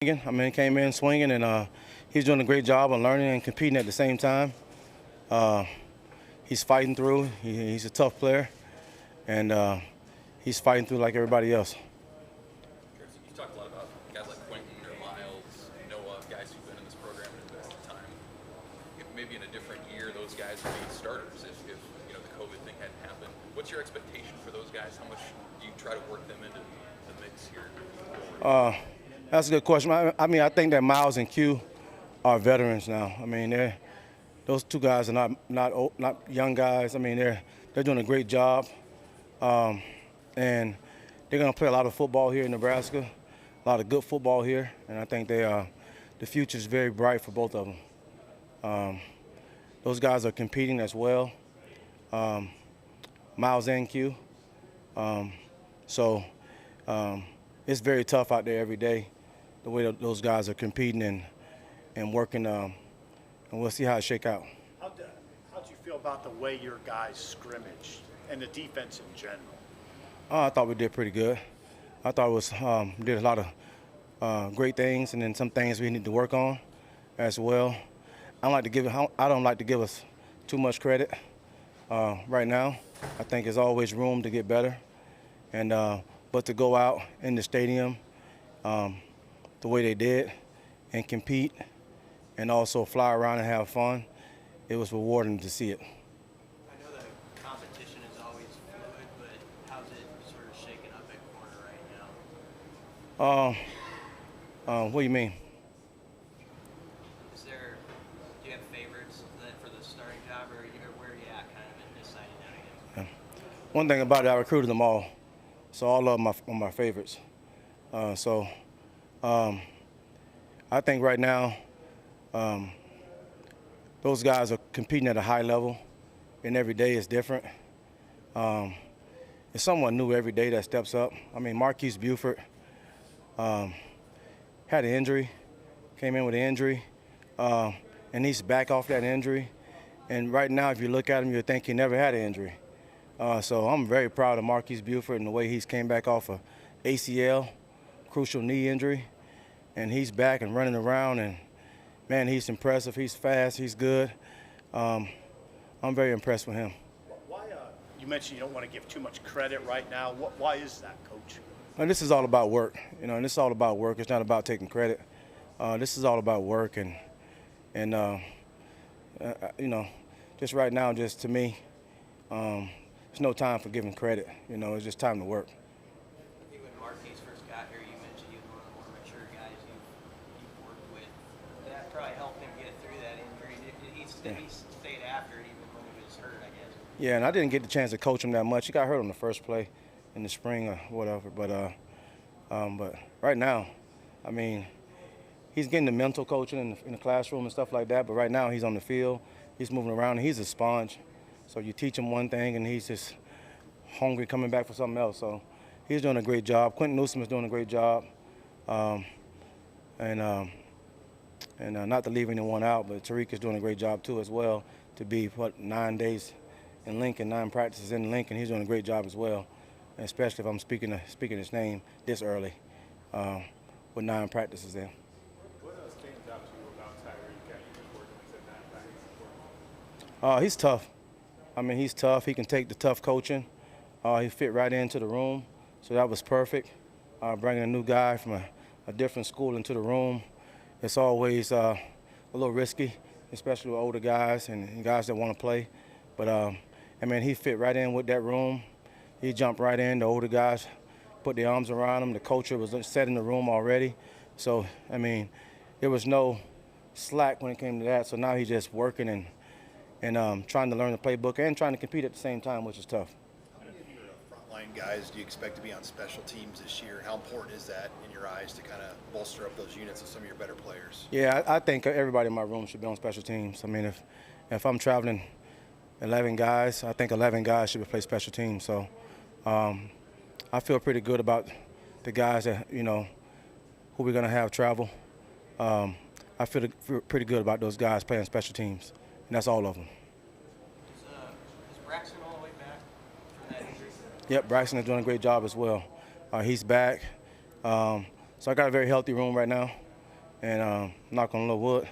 I mean, he came in swinging, and he's doing a great job of learning and competing at the same time. Uh, he's fighting through. He's a tough player, and he's fighting through like everybody else. You talked a lot about guys like Quentin or Miles, Noah, guys who've been in this program and invested time. If maybe in a different year, those guys would be starters if the COVID thing hadn't happened. What's your expectation for those guys? How much do you try to work them into the mix here? That's a good question. I mean, I think that Miles and Q are veterans now. I mean, those two guys are not young guys. I mean, they're doing a great job, and they're going to play a lot of football here in Nebraska, a lot of good football here, and I think the future is very bright for both of them. Those guys are competing as well, Miles and Q. So it's very tough out there every day, the way those guys are competing and working, and we'll see how it shake out. How do you feel about the way your guys scrimmaged and the defense in general? I thought we did pretty good. I thought we did a lot of great things, and then some things we need to work on as well. I don't like to give us too much credit right now. I think there's always room to get better, and but to go out in the stadium the way they did and compete and also fly around and have fun, it was rewarding to see it. I know the competition is always fluid, but how's it sort of shaking up at corner right now? What do you mean? Do you have favorites then for the starting job, or where are you at kind of in deciding that again? One thing about it, I recruited them all, so all of them are my favorites. I think right now those guys are competing at a high level, and every day is different. It's someone new every day that steps up. I mean, Marquise Buford had an injury, came in with an injury, and he's back off that injury. And right now, if you look at him, you'll think he never had an injury. So I'm very proud of Marquise Buford and the way he's came back off a ACL, crucial knee injury, and he's back and running around, and man, he's impressive. He's fast. He's good. I'm very impressed with him. Why? You mentioned you don't want to give too much credit right now. Why is that, Coach? And this is all about work, and this is all about work. It's not about taking credit. This is all about work, and just right now, just to me, there's no time for giving credit. It's just time to work. When Marquise first got here, you mentioned he was one of the more mature guys you've worked with. That probably helped him get through that injury. He stayed after it even when he was hurt, I guess. Yeah, and I didn't get the chance to coach him that much. He got hurt on the first play in the spring or whatever. But right now, I mean, he's getting the mental coaching in the classroom and stuff like that. But right now, he's on the field. He's moving around. And he's a sponge. So you teach him one thing, and he's just hungry coming back for something else. So he's doing a great job. Quentin Newsome is doing a great job. And not to leave anyone out, but Tariq is doing a great job too as well. To be 9 days in Lincoln, 9 practices in Lincoln, he's doing a great job as well. And especially if I'm speaking his name this early, with 9 practices in. What stands out to you about Tyreek after just working with 9 practices? He's tough. I mean, he's tough. He can take the tough coaching. He fit right into the room, so that was perfect. Bringing a new guy from a different school into the room, it's always a little risky, especially with older guys and guys that want to play. But, I mean, he fit right in with that room. He jumped right in. The older guys put their arms around him. The culture was set in the room already. So, I mean, there was no slack when it came to that. So now he's just working and trying to learn the playbook and trying to compete at the same time, which is tough. How many of your frontline guys do you expect to be on special teams this year? How important is that in your eyes to kind of bolster up those units of some of your better players? Yeah, I think everybody in my room should be on special teams. I mean, if I'm traveling 11 guys, I think 11 guys should play special teams. So I feel pretty good about the guys that, who we're going to have travel. I feel pretty good about those guys playing special teams. And that's all of them. Is Braxton all the way back from that injury? Yep, Braxton is doing a great job as well. He's back. So I got a very healthy room right now. and knock on wood,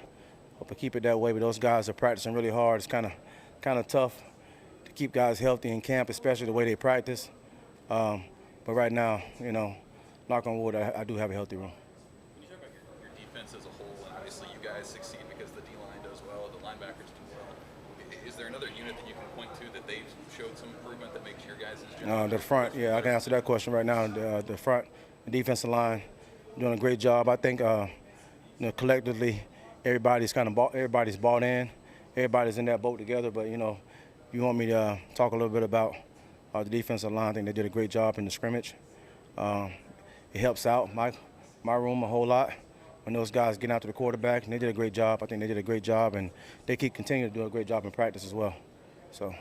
hope to keep it that way. But those guys are practicing really hard. It's kind of tough to keep guys healthy in camp, especially the way they practice. But right now, knock on wood, I do have a healthy room. When you talk about your defense as a whole, and obviously you guys succeed because the D-line does well, the linebackers do well. Is there another unit that you can point to that they've showed some improvement that makes your guys' job? The front, yeah, I can answer that question right now. The front, the defensive line, doing a great job. I think collectively, everybody's bought in. Everybody's in that boat together. But you want me to talk a little bit about the defensive line. I think they did a great job in the scrimmage. It helps out my room a whole lot when those guys get out to the quarterback, and they did a great job. I think they did a great job, and they keep continuing to do a great job in practice as well. So,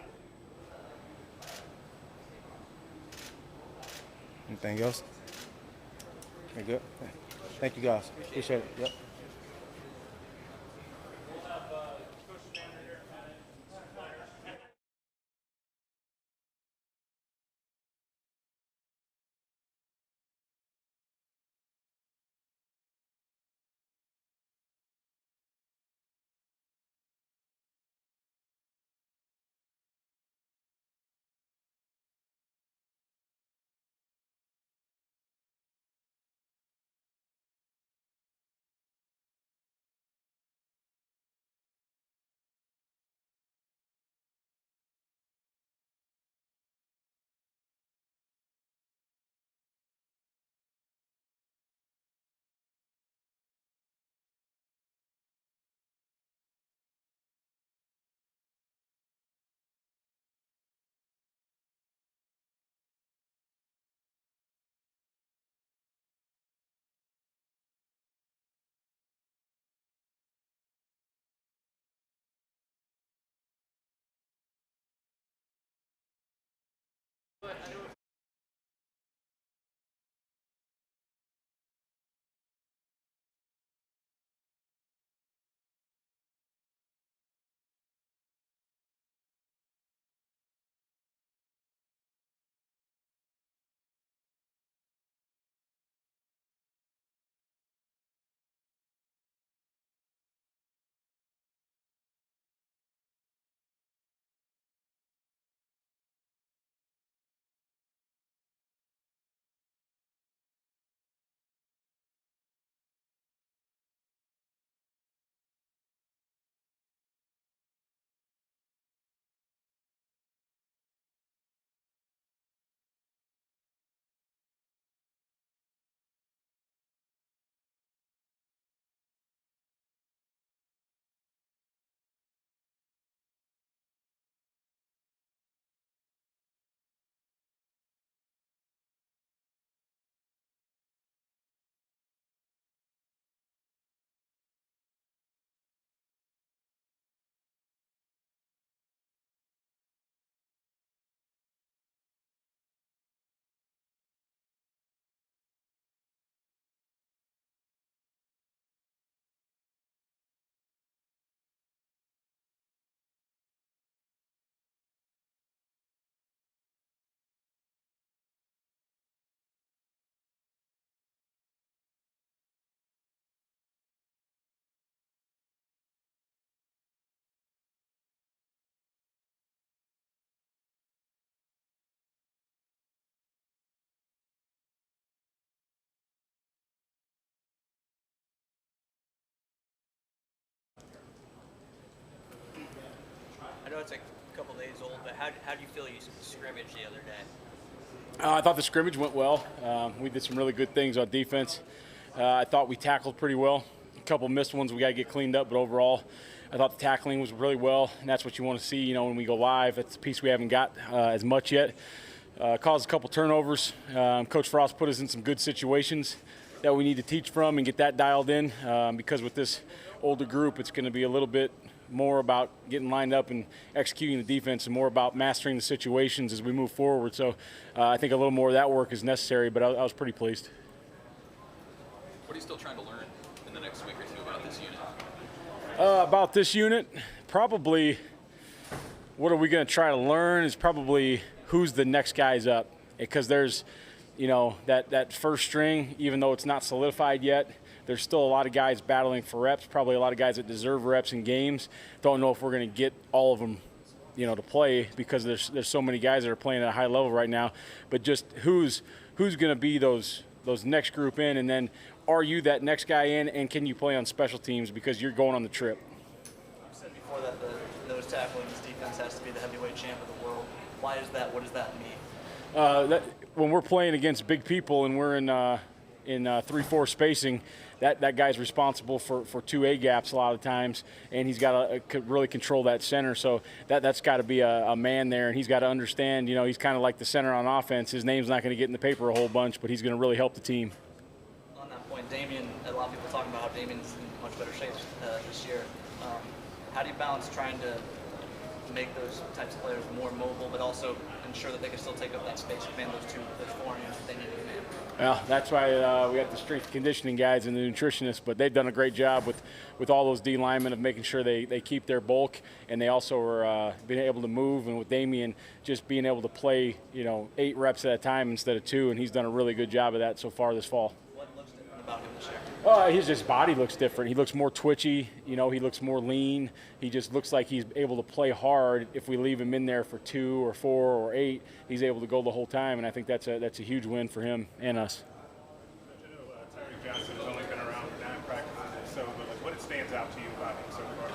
anything else? We good? Thank you, guys. Appreciate it. Yep. I know it's a couple days old, but how do you feel you scrimmaged the other day? I thought the scrimmage went well. We did some really good things on defense. I thought we tackled pretty well. A couple missed ones we got to get cleaned up, but overall, I thought the tackling was really well, and that's what you want to see. When we go live, that's the piece we haven't got as much yet. Caused a couple turnovers. Coach Frost put us in some good situations that we need to teach from and get that dialed in. Because with this older group, it's going to be a little bit more about getting lined up and executing the defense and more about mastering the situations as we move forward. So I think a little more of that work is necessary, but I was pretty pleased. What are you still trying to learn in the next week or two about this unit? About this unit, probably what are we going to try to learn is probably who's the next guys up, because there's, that first string, even though it's not solidified yet, there's still a lot of guys battling for reps, probably a lot of guys that deserve reps in games. Don't know if we're going to get all of them, to play because there's so many guys that are playing at a high level right now. But just who's going to be those next group in, and then are you that next guy in, and can you play on special teams because you're going on the trip? You said before that the nose tackling this defense has to be the heavyweight champ of the world. Why is that? What does that mean? When we're playing against big people and we're in 3-4 spacing, that guy's responsible for 2 A gaps a lot of times, and he's got to really control that center. So that's got to be a man there, and he's got to understand. He's kind of like the center on offense. His name's not going to get in the paper a whole bunch, but he's going to really help the team. On that point, Damien, a lot of people talking about how Damien's in much better shape this year. How do you balance trying to make those types of players more mobile, but also ensure that they can still take up that space and man those forehands that they need to command? Well, that's why we got the strength and conditioning guys and the nutritionists, but they've done a great job with all those D linemen of making sure they keep their bulk, and they also are being able to move, and with Damien just being able to play 8 reps at a time instead of 2, and he's done a really good job of that so far this fall. What looks different about him this year? His body looks different. He looks more twitchy. He looks more lean. He just looks like he's able to play hard. If we leave him in there for 2 or 4 or 8, he's able to go the whole time, and I think that's a huge win for him and us. I know Tyreek Johnson has only been around for 9 practices or so, but what stands out to you about him so far?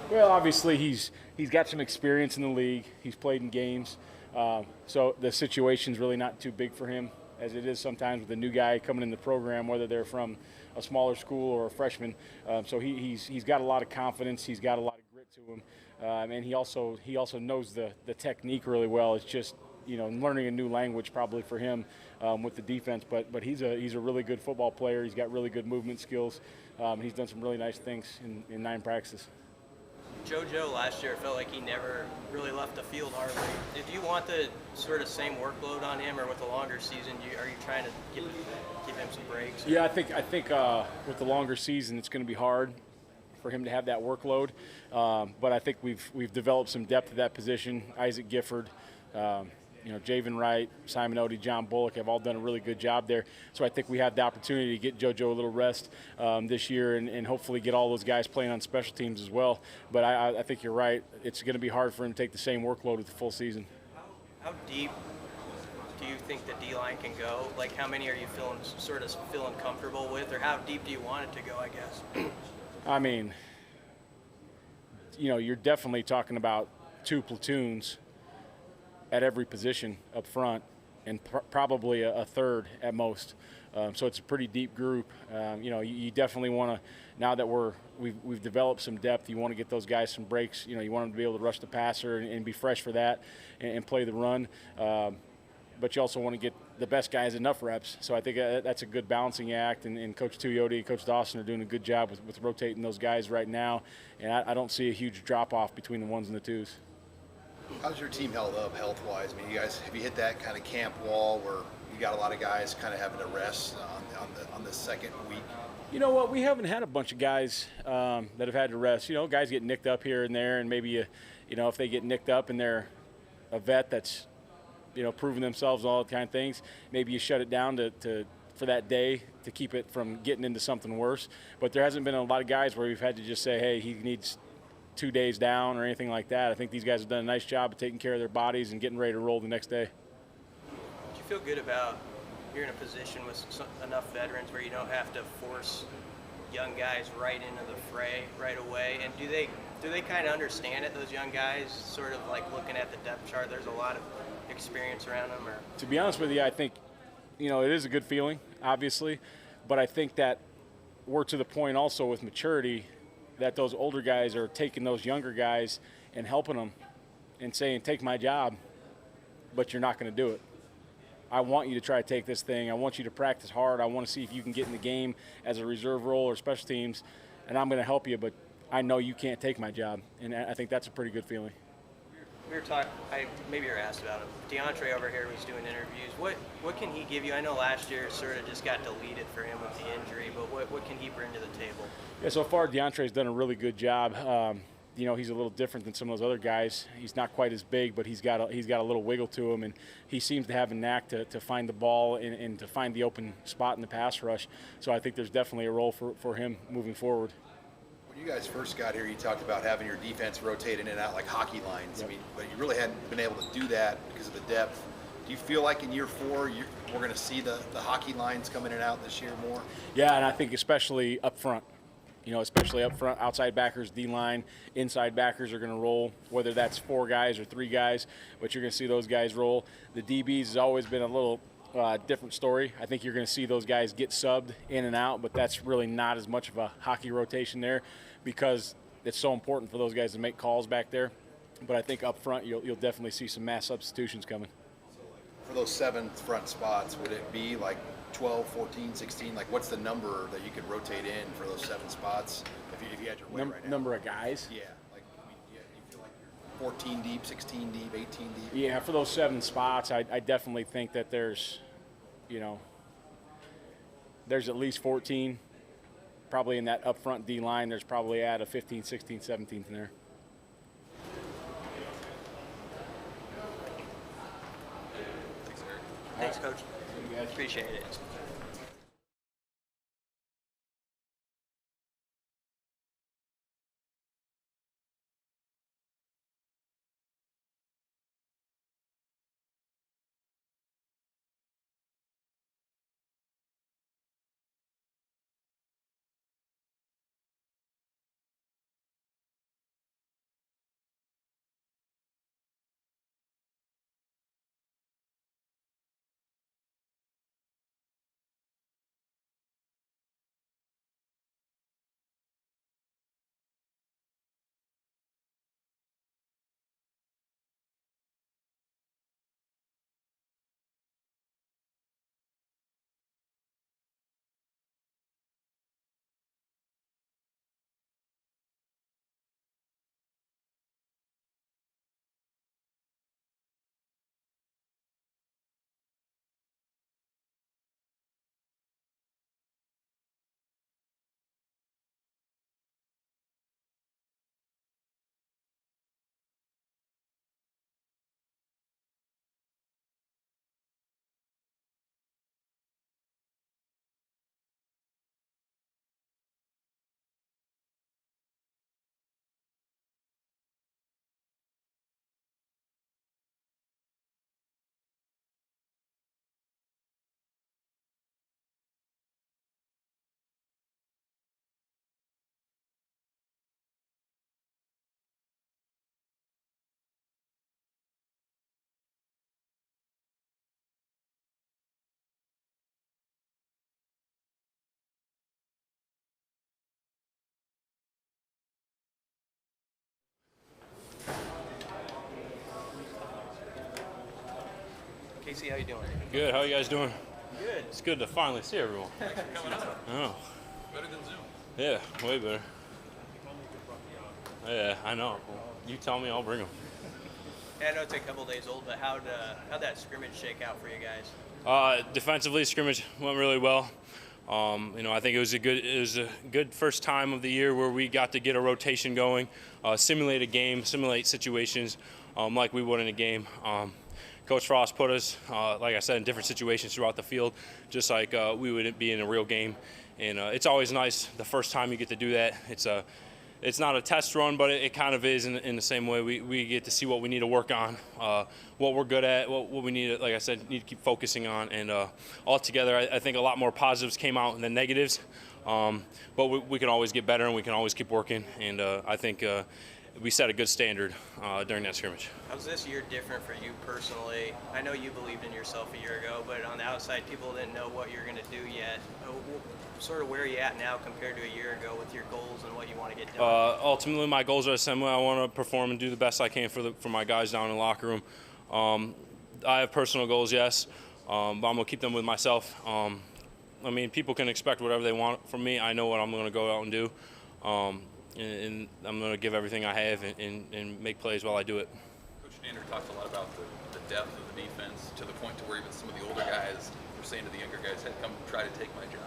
Well, obviously he's got some experience in the league. He's played in games, so the situation's really not too big for him, as it is sometimes with a new guy coming in the program, whether they're from a smaller school or a freshman. So he's got a lot of confidence. He's got a lot of grit to him, and he also knows the technique really well. It's just learning a new language probably for him with the defense. But he's a really good football player. He's got really good movement skills. He's done some really nice things in 9 practices. JoJo last year felt like he never really left the field hardly. Did you want the sort of same workload on him, or with a longer season, are you trying to give him some breaks? Yeah, I think with the longer season, it's going to be hard for him to have that workload. But I think we've developed some depth at that position. Isaac Gifford, Javen Wright, Simon Odie, John Bullock have all done a really good job there. So I think we have the opportunity to get JoJo a little rest this year and hopefully get all those guys playing on special teams as well. But I think you're right. It's going to be hard for him to take the same workload with the full season. How deep do you think the D-line can go? Like, how many are you feeling comfortable with, or how deep do you want it to go, I guess? I mean, you're definitely talking about 2 platoons at every position up front, and probably a third at most. So it's a pretty deep group. You definitely want to, now that we've developed some depth, you want to get those guys some breaks. You want them to be able to rush the passer and be fresh for that and play the run. But you also want to get the best guys enough reps. So I think that's a good balancing act, and Coach Tuioti and Coach Dawson are doing a good job with rotating those guys right now. And I don't see a huge drop-off between the 1s and the 2s. How's your team held up health-wise? I mean, you guys, have you hit that kind of camp wall where you got a lot of guys kind of having to rest on the second week? You know what? We haven't had a bunch of guys that have had to rest. Guys get nicked up here and there, and maybe if they get nicked up and they're a vet that's proving themselves, all that kind of things, maybe you shut it down for that day to keep it from getting into something worse. But there hasn't been a lot of guys where we've had to just say, hey, he needs 2 days down or anything like that. I think these guys have done a nice job of taking care of their bodies and getting ready to roll the next day. Do you feel good about you're in a position with enough veterans where you don't have to force young guys right into the fray right away? And do they kind of understand it, those young guys, sort of like looking at the depth chart? There's a lot of experience around them. Or to be honest with you, I think it is a good feeling, obviously, but I think that we're to the point also with maturity that those older guys are taking those younger guys and helping them and saying, take my job, but you're not going to do it. I want you to try to take this thing. I want you to practice hard. I want to see if you can get in the game as a reserve role or special teams, and I'm going to help you, but I know you can't take my job, and I think that's a pretty good feeling. We were talking, maybe you're asked about him. DeAndre over here was doing interviews. What can he give you? I know last year sort of just got deleted for him with the injury, but what can he bring to the table? Yeah, so far DeAndre's done a really good job. you know, he's a little different than some of those other guys. He's not quite as big, but he's got a little wiggle to him, and he seems to have a knack to find the ball and to find the open spot in the pass rush. So I think there's definitely a role for him moving forward. When you guys first got here, you talked about having your defense rotate in and out like hockey lines. Yep. I mean, but you really hadn't been able to do that because of the depth. Do you feel like in year 4 we're going to see the hockey lines come in and out this year more? Yeah, and I think especially up front. You know, especially up front, outside backers, D-line, inside backers are going to roll, whether that's 4 guys or 3 guys, but you're going to see those guys roll. The DBs has always been a little different story. I think you're going to see those guys get subbed in and out, but that's really not as much of a hockey rotation there because it's so important for those guys to make calls back there. But I think up front, you'll definitely see some mass substitutions coming. For those 7 front spots, would it be like 12, 14, 16? Like, what's the number that you could rotate in for those 7 spots if you had your way right now? Number of guys? Yeah. Like, I mean, yeah, you feel like you're 14 deep, 16 deep, 18 deep? Yeah, for those 7 spots, I definitely think that there's at least 14. Probably in that up front D line, there's probably at a 15, 16, 17 in there. Thanks, Coach. Appreciate it. Casey, how you doing? Good. How you guys doing? Good. It's good to finally see everyone. Thanks for coming out. Oh, Better than Zoom. yeah, way better. Yeah, I know. You tell me, I'll bring them. Yeah, I know it's a couple days old, but how'd that scrimmage shake out for you guys? Defensively, scrimmage went really well. I think it was a good first time of the year where we got to get a rotation going, simulate a game, simulate situations like we would in a game. Coach Frost put us, like I said, in different situations throughout the field, just like we would be in a real game. And it's always nice the first time you get to do that. It's not a test run, but it kind of is in the same way. We get to see what we need to work on, what we're good at, what we need to, like I said, need to keep focusing on. And altogether, I think a lot more positives came out than negatives. But we can always get better, and we can always keep working. And I think we set a good standard during that scrimmage. How's this year different for you personally? I know you believed in yourself a year ago, but on the outside, people didn't know what you're going to do yet. Sort of where are you at now compared to a year ago with your goals and what you want to get done? Ultimately, my goals are similar. I want to perform and do the best I can for my guys down in the locker room. I have personal goals, yes, but I'm going to keep them with myself. People can expect whatever they want from me. I know what I'm going to go out and do. And I'm going to give everything I have and make plays while I do it. Coach Nander talked a lot about the depth of the defense to the point to where even some of the older guys were saying to the younger guys, hey, come try to take my job.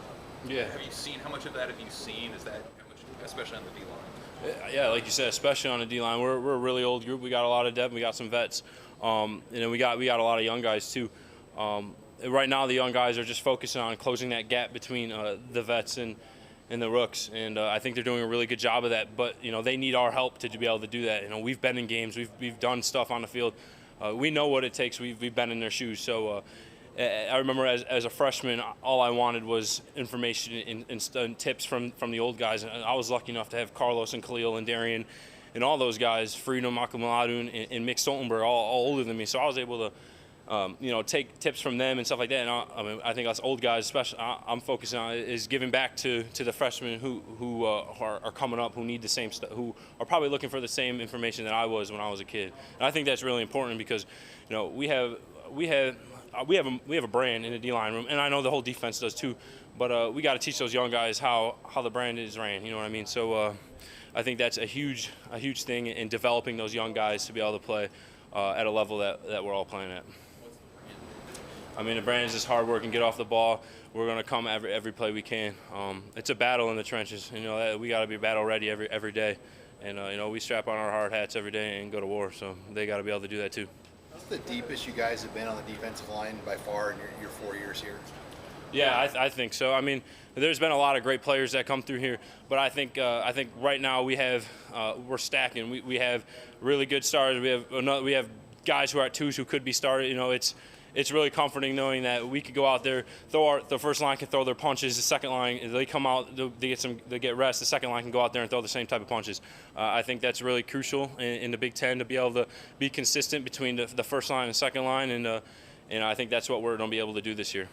Yeah. Have you seen, how much of that have you seen? Is that how much especially on the D-line? Yeah, like you said, especially on the D-line, we're a really old group. We got a lot of depth. We got some vets, and then we got a lot of young guys too. Right now, the young guys are just focusing on closing that gap between the vets and the rooks, and I think they're doing a really good job of that. But they need our help to be able to do that. We've been in games, we've done stuff on the field. We know what it takes. We've been in their shoes. So I remember as a freshman, all I wanted was information and tips from the old guys. And I was lucky enough to have Carlos and Khalil and Darian and all those guys, Freedom, Makamaladu, and Mick Stoltenberg, all older than me. So I was able to take tips from them and stuff like that. And I think us old guys, especially, I'm focusing on is giving back to the freshmen who are coming up, who need the same stuff, who are probably looking for the same information that I was when I was a kid. And I think that's really important because, we have a brand in the D-line room, and I know the whole defense does too. But we got to teach those young guys how the brand is ran. You know what I mean? So I think that's a huge thing in developing those young guys to be able to play at a level that we're all playing at. I mean, the brand is just hard work and get off the ball. We're going to come every play we can. It's a battle in the trenches. We got to be battle ready every day. And, we strap on our hard hats every day and go to war. So they got to be able to do that too. What's the deepest you guys have been on the defensive line by far in your 4 years here? Yeah, I think so. I mean, there's been a lot of great players that come through here, but I think right now we're stacking. We have really good starters. We have guys who are at twos who could be started. It's really comforting knowing that we could go out there, the first line can throw their punches, the second line, they come out, they get rest, the second line can go out there and throw the same type of punches. I think that's really crucial in the Big Ten to be able to be consistent between the first line and second line, and I think that's what we're going to be able to do this year.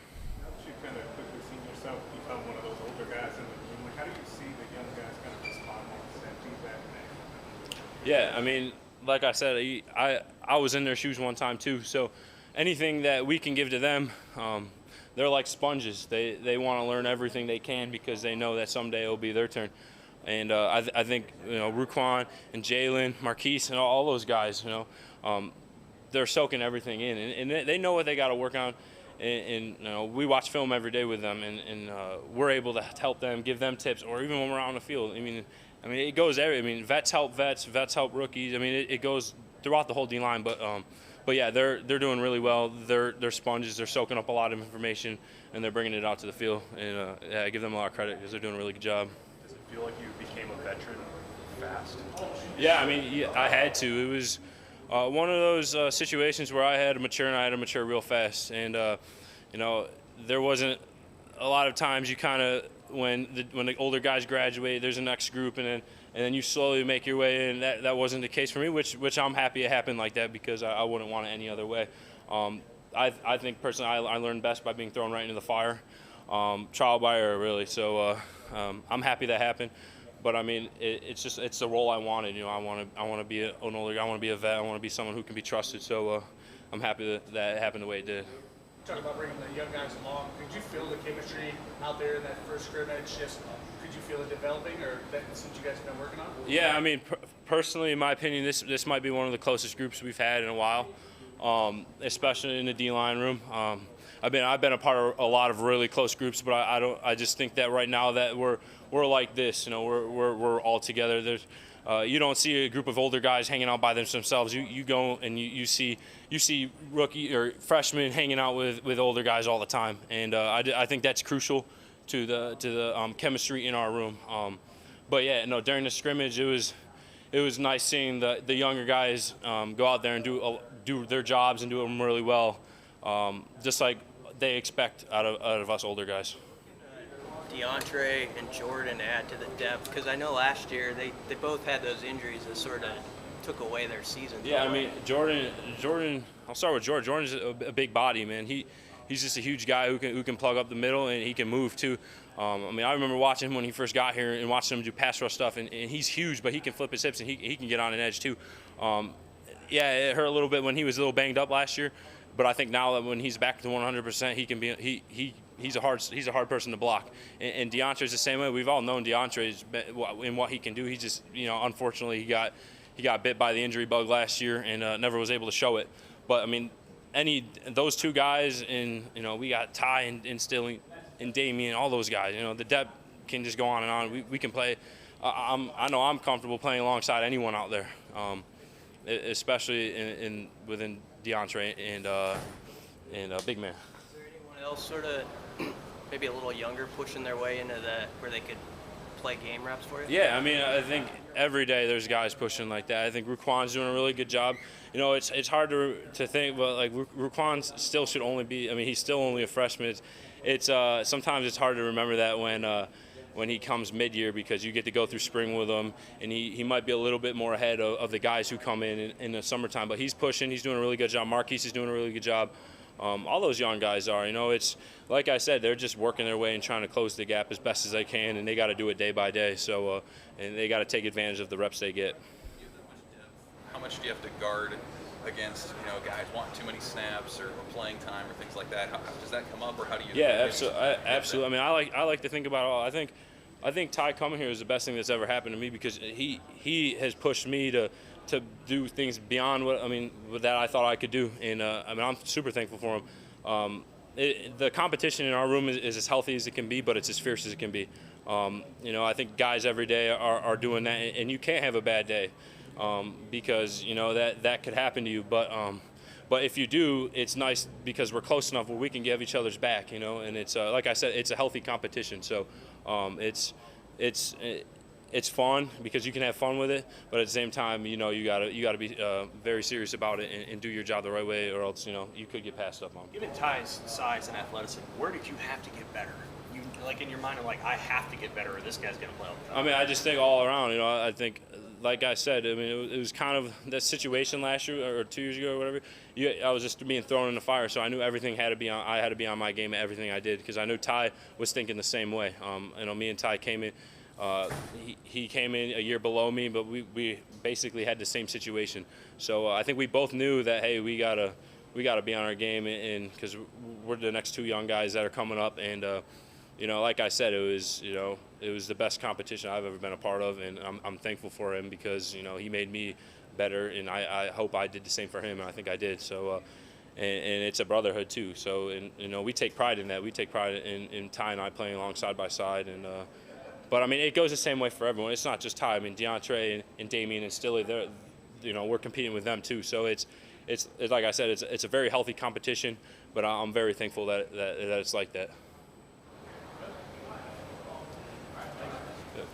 You kind of quickly seen yourself become one of those older guys in the room. How do you see the young guys kind of responding to that feedback? Yeah, I mean, like I said, I was in their shoes one time too, so anything that we can give to them, they're like sponges. They want to learn everything they can because they know that someday it'll be their turn. And I think Ruquan and Jalen, Marquise, and all those guys, they're soaking everything in, and they know what they got to work on. And we watch film every day with them, and we're able to help them, give them tips, or even when we're out on the field. I mean, it goes vets help vets help rookies. I mean, it goes throughout the whole D line, but yeah, they're doing really well. They're sponges. They're soaking up a lot of information, and they're bringing it out to the field. And I give them a lot of credit because they're doing a really good job. Does it feel like you became a veteran fast? Yeah, I mean, I had to. It was one of those situations where I had to mature, and I had to mature real fast. And there wasn't a lot of times you kind of when the older guys graduate, there's a next group, and then you slowly make your way in. That wasn't the case for me, which I'm happy it happened like that because I wouldn't want it any other way. I think personally I learned best by being thrown right into the fire, trial by error really. So I'm happy that happened. But I mean, it's the role I wanted. I want to be an older guy. I want to be a vet. I want to be someone who can be trusted. So I'm happy that it happened the way it did. Talk about bringing the young guys along. Could you feel the chemistry out there in that first scrimmage? Could you feel it developing, or since you guys have been working on it? Yeah, I mean, personally, in my opinion, this might be one of the closest groups we've had in a while, especially in the D-line room. I've been a part of a lot of really close groups, but I just think that right now that we're like this. We're all together. There's you don't see a group of older guys hanging out by themselves. You go and you see rookie or freshmen hanging out with older guys all the time, and I think that's crucial to the chemistry in our room. But yeah, during the scrimmage it was nice seeing the younger guys go out there and do their jobs and do them really well, just like they expect out of us older guys. DeAndre and Jordan add to the depth? Because I know last year they both had those injuries that sort of took away their season. Yeah, I mean, Jordan. I'll start with Jordan. Jordan's a big body, man. He's just a huge guy who can plug up the middle, and he can move too. I mean, I remember watching him when he first got here and watching him do pass rush stuff, and he's huge, but he can flip his hips and he can get on an edge too. Yeah, it hurt a little bit when he was a little banged up last year, but I think now that when he's back to 100%, he can be he's a hard person to block. And DeAndre's the same way. We've all known DeAndre in what he can do. He just unfortunately he got bit by the injury bug last year and never was able to show it. But I mean, those two guys, and we got Ty and Stilling and Damian, all those guys. The depth can just go on and on. We can play I know I'm comfortable playing alongside anyone out there, especially within DeAndre and big man. Is there anyone else sort of maybe a little younger pushing their way into that where they could play game reps for you? Yeah, I mean, I think every day there's guys pushing like that. I think Ruquan's doing a really good job. You know, it's hard to think, but like Ruquan still should only be. I mean, he's still only a freshman. It's sometimes it's hard to remember that when he comes mid-year, because you get to go through spring with him, and he might be a little bit more ahead of the guys who come in the summertime. But he's pushing. He's doing a really good job. Marquise is doing a really good job. All those young guys are. You know, it's like I said, they're just working their way and trying to close the gap as best as they can, and they got to do it day by day. So, and they got to take advantage of the reps they get. How much do you have to guard against, you know, guys wanting too many snaps or playing time or things like that? How does that come up, or how do you? Yeah, absolutely. I mean, I like to think about it all. I think Ty coming here is the best thing that's ever happened to me, because he has pushed me to do things beyond what that I thought I could do, and I mean, I'm super thankful for him. The competition in our room is as healthy as it can be, but it's as fierce as it can be. You know, I think guys every day are doing that, and you can't have a bad day, because you know that could happen to you. But if you do, it's nice because we're close enough where we can give each other's back. You know, and it's like I said, it's a healthy competition. So it's fun because you can have fun with it, but at the same time, you know, you gotta be very serious about it and do your job the right way, or else, you know, you could get passed up on. Given Ty's size and athleticism, where did you have to get better? You like in your mind are like, I have to get better, or this guy's gonna play all the time. I mean, I just think all around. You know, I think, like I said, I mean, it was kind of that situation last year or 2 years ago or whatever. I was just being thrown in the fire, so I knew everything had to be on. I had to be on my game at everything I did, because I knew Ty was thinking the same way. You know, me and Ty came in. He came in a year below me, but we basically had the same situation. So I think we both knew that, hey, we gotta be on our game, and because we're the next two young guys that are coming up, and you know, like I said, it was the best competition I've ever been a part of, and I'm thankful for him, because you know, he made me better, and I hope I did the same for him, and I think I did. So. And it's a brotherhood too. So, and you know, we take pride in that. We take pride in Ty and I playing along side by side, and. But I mean, it goes the same way for everyone. It's not just Ty. I mean, DeAndre and Damian and Stilly, you know, we're competing with them too. So it's like I said, it's a very healthy competition. But I'm very thankful that it's like that.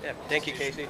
Yeah. Thank you, Casey.